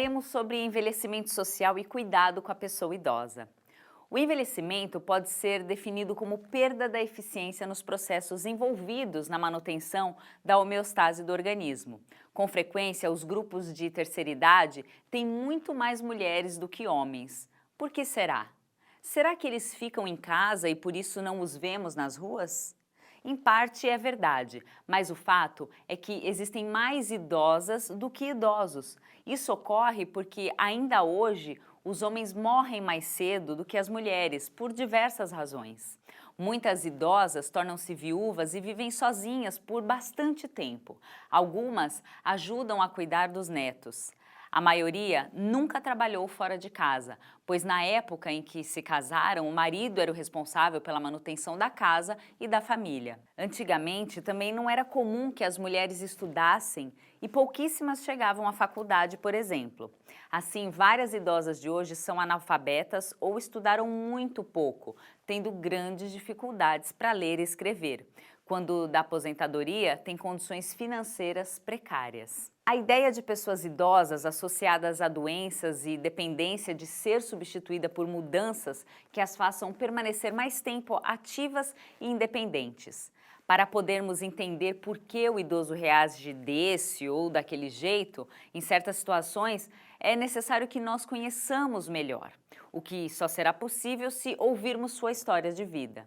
Falaremos sobre envelhecimento social e cuidado com a pessoa idosa. O envelhecimento pode ser definido como perda da eficiência nos processos envolvidos na manutenção da homeostase do organismo. Com frequência, os grupos de terceira idade têm muito mais mulheres do que homens. Por que será? Será que eles ficam em casa e por isso não os vemos nas ruas? Em parte é verdade, mas o fato é que existem mais idosas do que idosos. Isso ocorre porque ainda hoje os homens morrem mais cedo do que as mulheres, por diversas razões. Muitas idosas tornam-se viúvas e vivem sozinhas por bastante tempo. Algumas ajudam a cuidar dos netos. A maioria nunca trabalhou fora de casa, pois na época em que se casaram, o marido era o responsável pela manutenção da casa e da família. Antigamente, também não era comum que as mulheres estudassem e pouquíssimas chegavam à faculdade, por exemplo. Assim, várias idosas de hoje são analfabetas ou estudaram muito pouco, tendo grandes dificuldades para ler e escrever. Quando da aposentadoria, têm condições financeiras precárias. A ideia de pessoas idosas associadas a doenças e dependência de ser substituída por mudanças que as façam permanecer mais tempo ativas e independentes. Para podermos entender por que o idoso reage desse ou daquele jeito, em certas situações, é necessário que nós conheçamos melhor, o que só será possível se ouvirmos sua história de vida.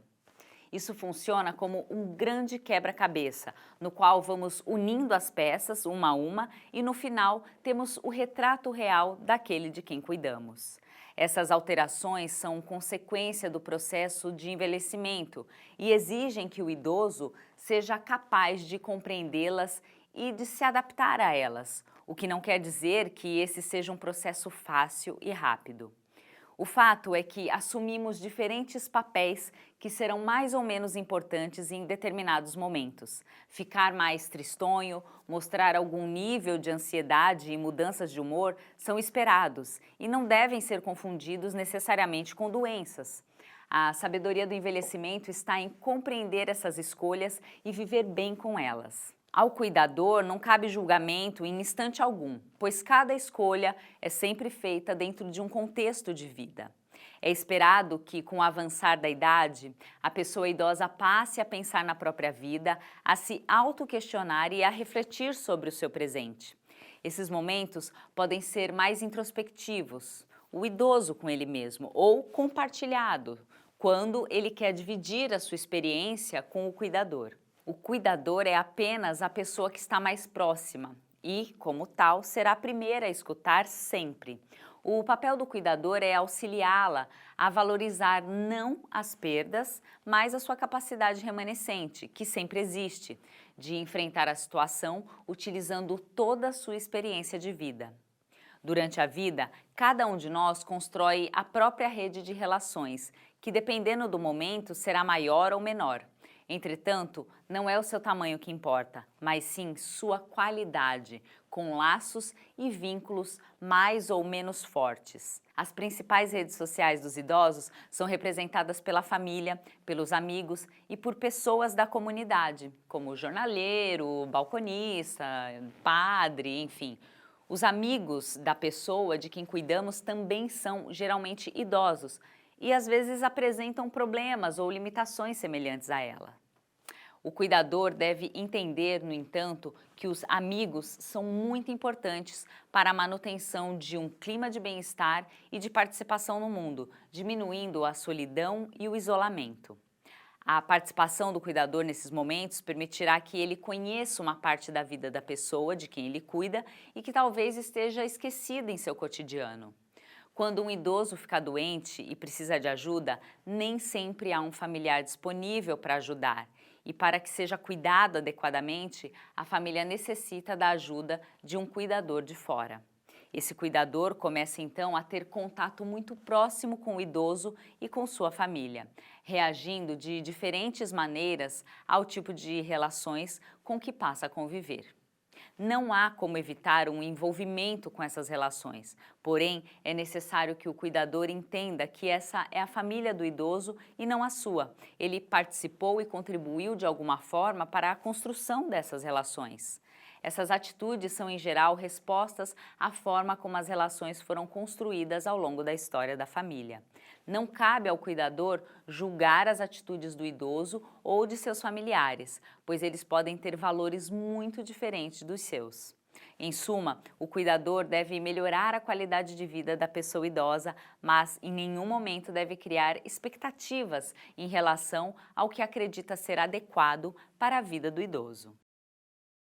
Isso funciona como um grande quebra-cabeça, no qual vamos unindo as peças uma a uma e no final temos o retrato real daquele de quem cuidamos. Essas alterações são consequência do processo de envelhecimento e exigem que o idoso seja capaz de compreendê-las e de se adaptar a elas, o que não quer dizer que esse seja um processo fácil e rápido. O fato é que assumimos diferentes papéis que serão mais ou menos importantes em determinados momentos. Ficar mais tristonho, mostrar algum nível de ansiedade e mudanças de humor são esperados e não devem ser confundidos necessariamente com doenças. A sabedoria do envelhecimento está em compreender essas escolhas e viver bem com elas. Ao cuidador não cabe julgamento em instante algum, pois cada escolha é sempre feita dentro de um contexto de vida. É esperado que, com o avançar da idade, a pessoa idosa passe a pensar na própria vida, a se auto-questionar e a refletir sobre o seu presente. Esses momentos podem ser mais introspectivos, o idoso com ele mesmo, ou compartilhado, quando ele quer dividir a sua experiência com o cuidador. O cuidador é apenas a pessoa que está mais próxima e, como tal, será a primeira a escutar sempre. O papel do cuidador é auxiliá-la a valorizar não as perdas, mas a sua capacidade remanescente, que sempre existe, de enfrentar a situação utilizando toda a sua experiência de vida. Durante a vida, cada um de nós constrói a própria rede de relações, que dependendo do momento será maior ou menor. Entretanto, não é o seu tamanho que importa, mas sim sua qualidade, com laços e vínculos mais ou menos fortes. As principais redes sociais dos idosos são representadas pela família, pelos amigos e por pessoas da comunidade, como o jornaleiro, balconista, padre, enfim. Os amigos da pessoa de quem cuidamos também são geralmente idosos e às vezes apresentam problemas ou limitações semelhantes a ela. O cuidador deve entender, no entanto, que os amigos são muito importantes para a manutenção de um clima de bem-estar e de participação no mundo, diminuindo a solidão e o isolamento. A participação do cuidador nesses momentos permitirá que ele conheça uma parte da vida da pessoa de quem ele cuida e que talvez esteja esquecida em seu cotidiano. Quando um idoso fica doente e precisa de ajuda, nem sempre há um familiar disponível para ajudar. E para que seja cuidado adequadamente, a família necessita da ajuda de um cuidador de fora. Esse cuidador começa então a ter contato muito próximo com o idoso e com sua família, reagindo de diferentes maneiras ao tipo de relações com que passa a conviver. Não há como evitar um envolvimento com essas relações, Porém, é necessário que o cuidador entenda que essa é a família do idoso e não a sua. Ele participou e contribuiu de alguma forma para a construção dessas relações. Essas atitudes são, em geral, respostas à forma como as relações foram construídas ao longo da história da família. Não cabe ao cuidador julgar as atitudes do idoso ou de seus familiares, pois eles podem ter valores muito diferentes dos seus. Em suma, o cuidador deve melhorar a qualidade de vida da pessoa idosa, mas em nenhum momento deve criar expectativas em relação ao que acredita ser adequado para a vida do idoso.